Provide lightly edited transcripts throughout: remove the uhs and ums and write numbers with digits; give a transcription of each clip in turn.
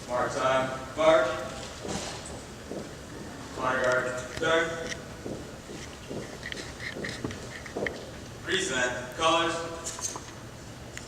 Mark time, march. Honor guard, turn. Present colors.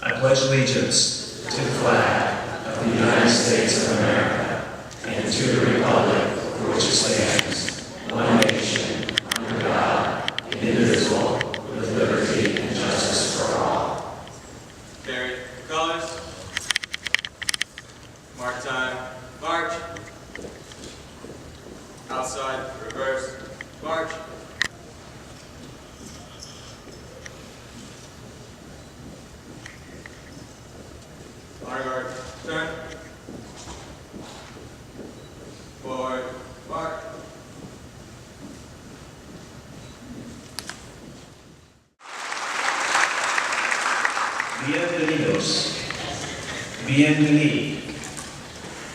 I pledge allegiance to the flag of the United States of America and to the republic for which it stands, one nation, under God, indivisible, with liberty and justice for all. Carry colors. Mark time, march. Outside, reverse, march. Honor guard, turn. Forward, mark. Bienvenidos. Bienvenue.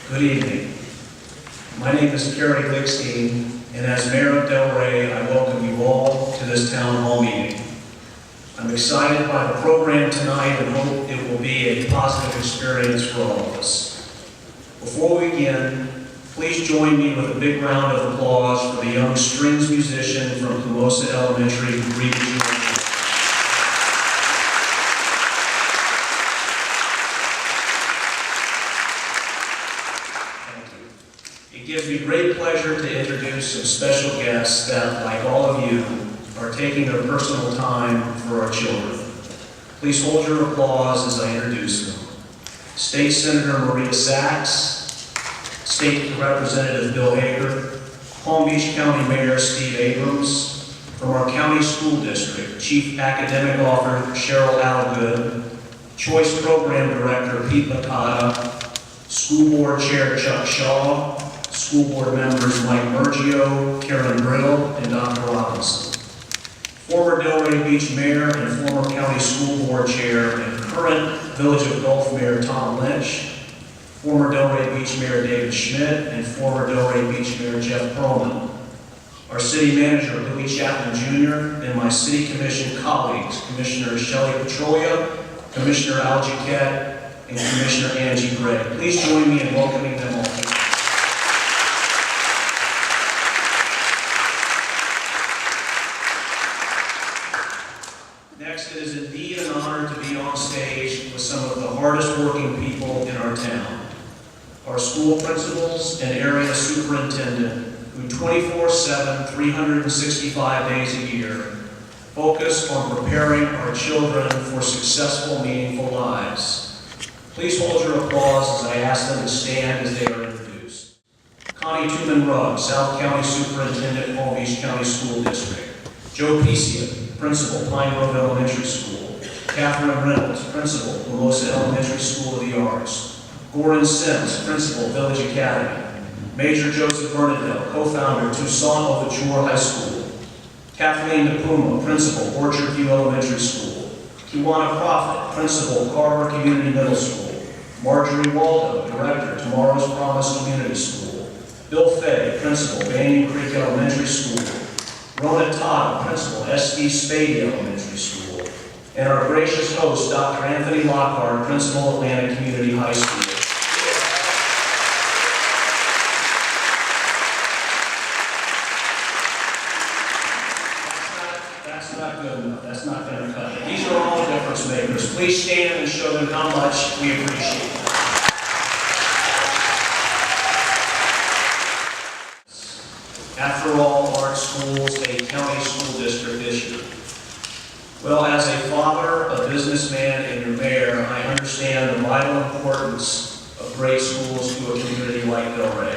Good evening. My name is Kerry Glickstein, and as Mayor of Delray, I welcome you all to this town hall meeting. I'm excited by the program tonight and hope it will be a positive experience for all of us. Before we begin, please join me with a big round of applause for the young strings musician from Plumosa Elementary who greeted you. It gives me great pleasure to introduce some special guests that, like all of you, are taking their personal time for our children. Please hold your applause as I introduce them. State Senator Maria Sachs, State Representative Bill Hager, Palm Beach County Mayor Steve Abrams, from our county school district, Chief Academic Officer Cheryl Algood, Choice Program Director Pete Licata, School Board Chair Chuck Shaw, School Board members Mike Mergio, Karen Brill, and Dr. Robinson. Former Delray Beach Mayor and former County School Board Chair and current Village of Gulf Mayor Tom Lynch, former Delray Beach Mayor David Schmidt, and former Delray Beach Mayor Jeff Perlman. Our City Manager Louis Chapman Jr. and my City Commission colleagues, Commissioner Shelley Petrolia, Commissioner Al Jaquette, and Commissioner Angie Gray. Please join me in welcoming them all. Next, it is indeed an honor to be on stage with some of the hardest working people in our town. Our school principals and area superintendent who 24/7, 365 days a year focus on preparing our children for successful, meaningful lives. Please hold your applause as I ask them to stand as they are introduced. Connie Tuman-Rugg, South County Superintendent, Palm Beach County School District. Joe Pecia, Principal, Pine Grove Elementary School. Catherine Reynolds, Principal, Plumosa Elementary School of the Arts. Gordon Sims, Principal, Village Academy. Major Joseph Bernadette, Co-founder, Tucson Overture High School. Kathleen DePuma, Principal, Orchard View Elementary School. Kiwana Prophet, Principal, Carver Community Middle School. Marjorie Waldo, Director, Tomorrow's Promise Community School. Bill Fay, Principal, Banyan Creek Elementary School. Rona Todd, Principal, S.D. Spady Elementary School. And our gracious host, Dr. Anthony Lockhart, Principal, Atlanta Community High School. That's not good enough. That's not going to cut it. These are all difference makers. Please stand and show them how much we appreciate them. After all, aren't schools a county school district issue? Well, as a father, a businessman, and your mayor, I understand the vital importance of great schools to a community like Delray.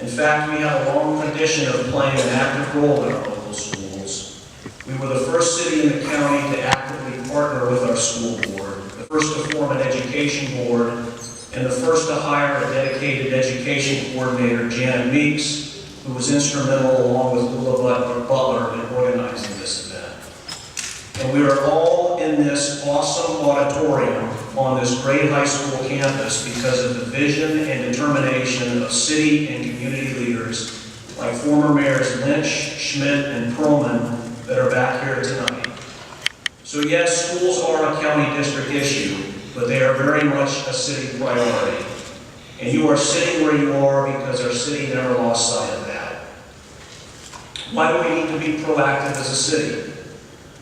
In fact, we have a long tradition of playing an active role in our local schools. We were the first city in the county to actively partner with our school board, the first to form an education board, and the first to hire a dedicated education coordinator, Janet Meeks, who was instrumental along with Lula Butler in organizing this event. And we are all in this awesome auditorium on this great high school campus because of the vision and determination of city and community leaders like former mayors Lynch, Schmidt, and Perlman that are back here tonight. So yes, schools are a county district issue, but they are very much a city priority. And you are sitting where you are because our city never lost sight of that. Why do we need to be proactive as a city?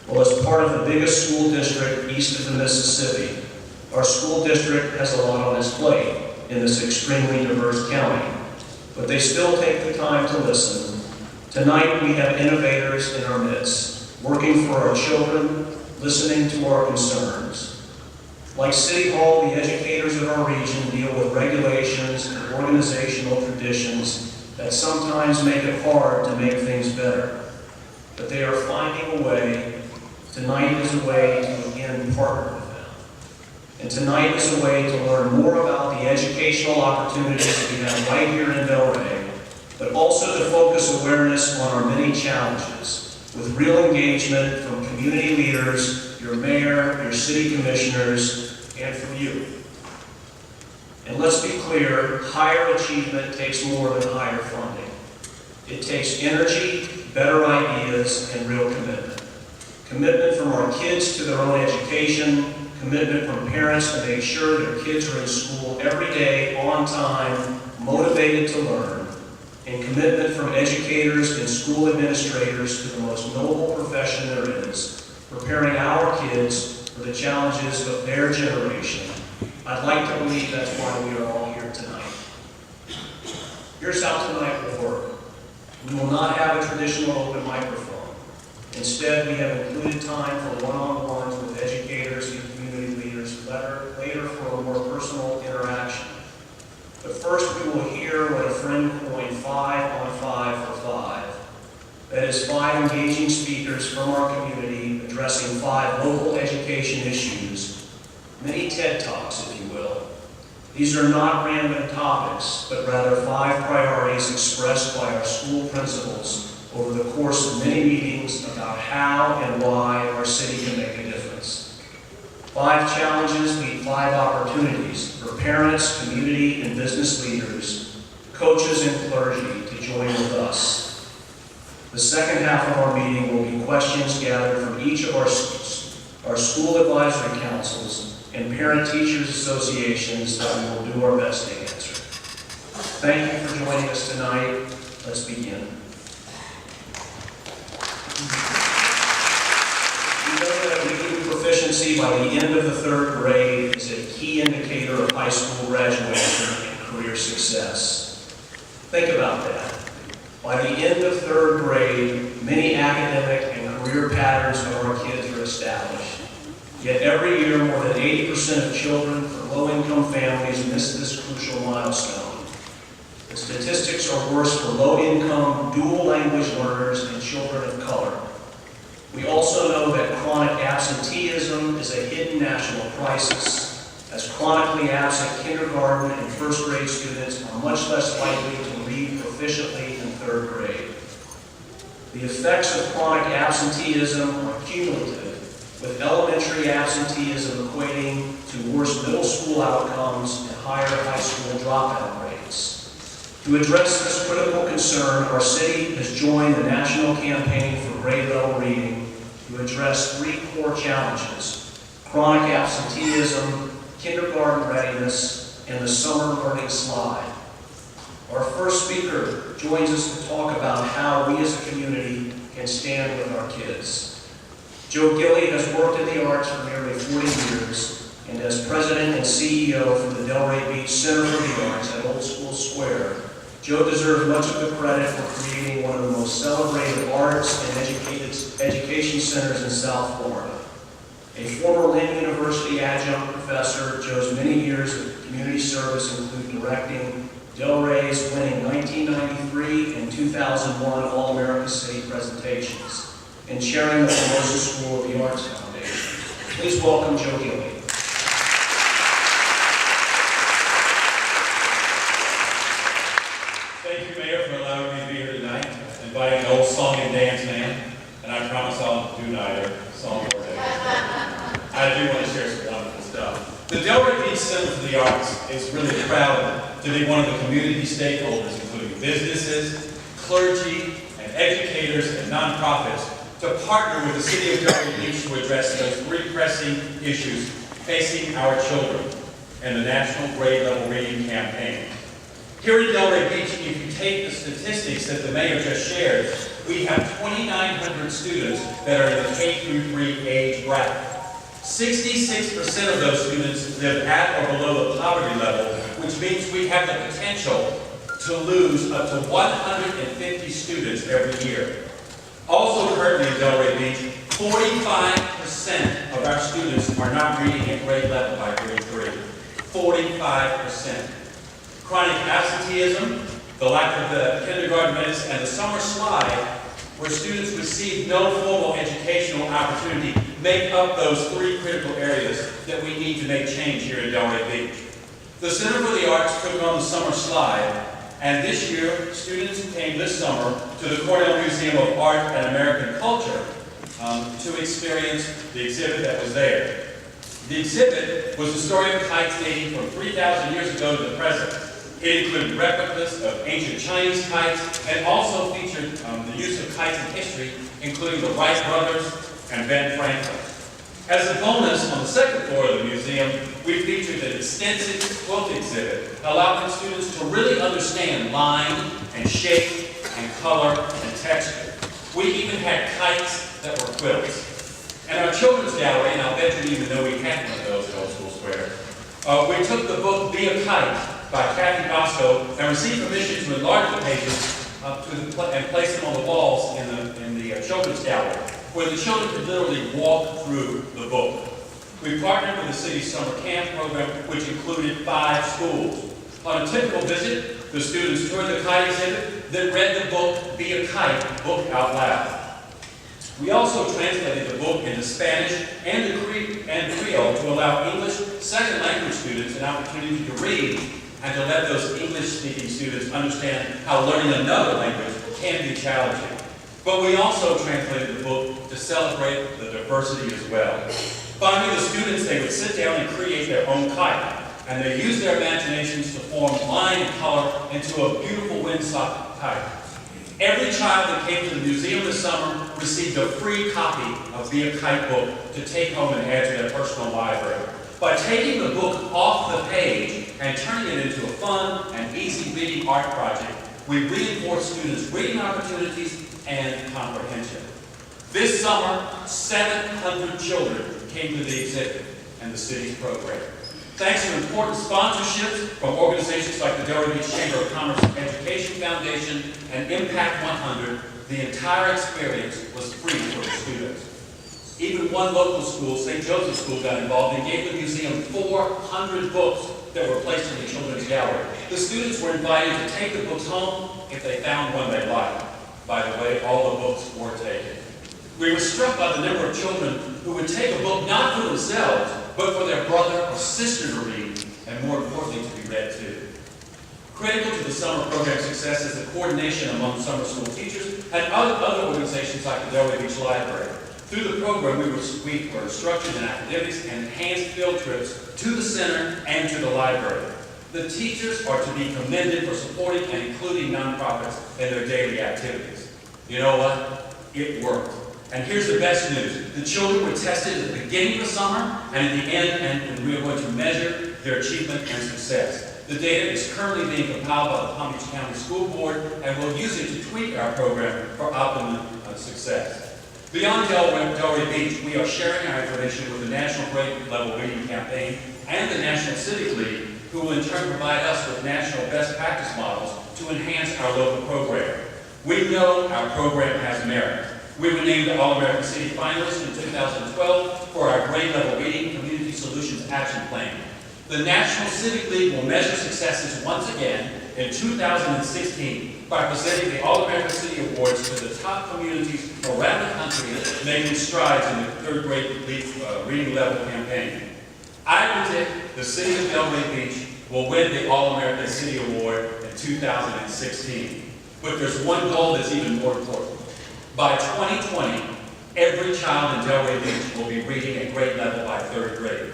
Well, as part of the biggest school district east of the Mississippi, our school district has a lot on its plate in this extremely diverse county, but they still take the time to listen. Tonight we have innovators in our midst, working for our children, listening to our concerns. Like City Hall, the educators of our region deal with regulations and organizational traditions that sometimes make it hard to make things better. But they are finding a way. Tonight is a way to again partner with them. And tonight is a way to learn more about the educational opportunities we have right here in Delray, but also to focus awareness on our many challenges with real engagement from community leaders, your mayor, your city commissioners, and from you. And let's be clear, higher achievement takes more than higher funding. It takes energy, better ideas, and real commitment. Commitment from our kids to their own education, commitment from parents to make sure their kids are in school every day, on time, motivated to learn, and commitment from educators and school administrators to the most noble profession there is, preparing our kids for the challenges of their generation. I'd like to believe that's why we are all here tonight. Here's how tonight will work. We will not have a traditional open microphone. Instead, we have included time for one-on-ones with educators and community leaders later for a more personal interaction. But first, we will hear what a friend coined 5 on 5 for 5. That is 5 engaging speakers from our community addressing 5 local education issues, many TED Talks, if you will. These are not random topics, but rather 5 priorities expressed by our school principals over the course of many meetings about how and why our city can make a difference. 5 challenges meet 5 opportunities for parents, community, and business leaders, coaches, and clergy to join with us. The second half of our meeting will be questions gathered from each of our school advisory councils and parent-teachers associations that we will do our best to answer. Thank you for joining us tonight. Let's begin. We know that reading proficiency by the end of the 3rd grade is a key indicator of high school graduation and career success. Think about that. By the end of 3rd grade, many academic and career patterns of our kids are established. Yet every year, more than 80% of children from low-income families miss this crucial milestone. The statistics are worse for low-income, dual-language learners and children of color. We also know that chronic absenteeism is a hidden national crisis, as chronically absent kindergarten and 1st grade students are much less likely to read proficiently in 3rd grade. The effects of chronic absenteeism are cumulative, with elementary absenteeism equating to worse middle school outcomes and higher high school dropout rates. To address this critical concern, our city has joined the national campaign for grade level reading to address 3 core challenges: chronic absenteeism, kindergarten readiness, and the summer learning slide. Our first speaker joins us to talk about how we as a community can stand with our kids. Joe Gilley has worked in the arts for nearly 40 years, and as president and CEO for the Delray Beach Center for the Arts at Old School Square, Joe deserves much of the credit for creating one of the most celebrated arts and education centers in South Florida. A former Lynn University adjunct professor, Joe's many years of community service include directing Delray's winning 1993 and 2001 All-America City presentations and chairing the Formosa School of the Arts Foundation. Please welcome Joe Gilley. Thank you, Mayor, for allowing me to be here tonight, inviting an old song and dance man, and I promise I'll do neither song or dance. I do want to share some wonderful stuff. The Delray Beach Center for the Arts is really proud to be one of the community stakeholders, including businesses, clergy, and educators and nonprofits, to partner with the City of Delray Beach to address those 3 pressing issues facing our children. and the National Grade Level Reading Campaign. Here in Delray Beach, if you take the statistics that the mayor just shared, we have 2,900 students that are in the K-3 age bracket. 66% of those students live at or below the poverty level, which means we have the potential to lose up to 150 students every year. Also currently in Delray Beach, 45% of our students are not reading at grade level by grade 3. 45%. Chronic absenteeism, the lack of the kindergarten minutes, and the summer slide, where students receive no formal educational opportunity, make up those 3 critical areas that we need to make change here in Delray Beach. The Center for the Arts took on the summer slide, and this year, students came this summer to the Cornell Museum of Art and American Culture to experience the exhibit that was there. The exhibit was the story of kites dating from 3,000 years ago to the present. It included replicas of ancient Chinese kites and also featured the use of kites in history, including the Wright brothers and Ben Franklin. As a bonus, on the second floor of the museum, we featured an extensive quilt exhibit, allowing students to really understand line and shape and color and texture. We even had kites that were quilts. And our children's gallery, and I'll bet you didn't even know we had one of those at Old School Square, we took the book Be a Kite by Kathy Bosco and received permission to enlarge the pages and place them on the walls in the children's gallery, where the children could literally walk through the book. We partnered with the city's summer camp program, which included 5 schools. On a typical visit, the students toured the kite exhibit, then read the book Be a Kite book out loud. We also translated the book into Spanish and Creole to allow English second language students an opportunity to read and to let those English-speaking students understand how learning another language can be challenging. But we also translated the book to celebrate the diversity as well. Finally, the students, they would sit down and create their own kite, and they used their imaginations to form line and color into a beautiful windsock kite. Every child that came to the museum this summer received a free copy of Be a Kite book to take home and add to their personal library. By taking the book off the page and turning it into a fun and easy reading art project, we reinforce students' reading opportunities and comprehension. This summer, 700 children came to the exhibit and the city's program. Thanks to important sponsorships from organizations like the Delray Beach Chamber of Commerce Education Foundation and Impact 100, the entire experience was free for the students. Even one local school, St. Joseph's School, got involved and gave the museum 400 books that were placed in the children's gallery. The students were invited to take the books home if they found one they liked. By the way, all the books were taken. We were struck by the number of children who would take a book not for themselves, but for their brother or sister to read, and more importantly, to be read to. Critical to the summer program success is the coordination among summer school teachers and other organizations like the Delray Beach Library. Through the program, we were structured in academics and enhanced field trips to the center and to the library. The teachers are to be commended for supporting and including nonprofits in their daily activities. You know what? It worked. And here's the best news. The children were tested at the beginning of the summer and at the end, and we are going to measure their achievement and success. The data is currently being compiled by the Palm Beach County School Board, and we'll use it to tweak our program for optimum success. Beyond Delray Beach, we are sharing our information with the National Grade Level Reading Campaign and the National Civic League, who will in turn provide us with national best practice models to enhance our local program. We know our program has merit. We were named the All-American City finalist in 2012 for our grade level reading community solutions action plan. The National Civic League will measure successes once again in 2016 by presenting the All-American City Awards to the top communities around the country making strides in the third grade reading level campaign. I predict the city of Delray Beach will win the All-American City Award in 2016. But there's one goal that's even more important. By 2020, every child in Delray Beach will be reading at grade level by third grade.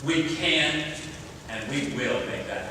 We can and we will make that happen.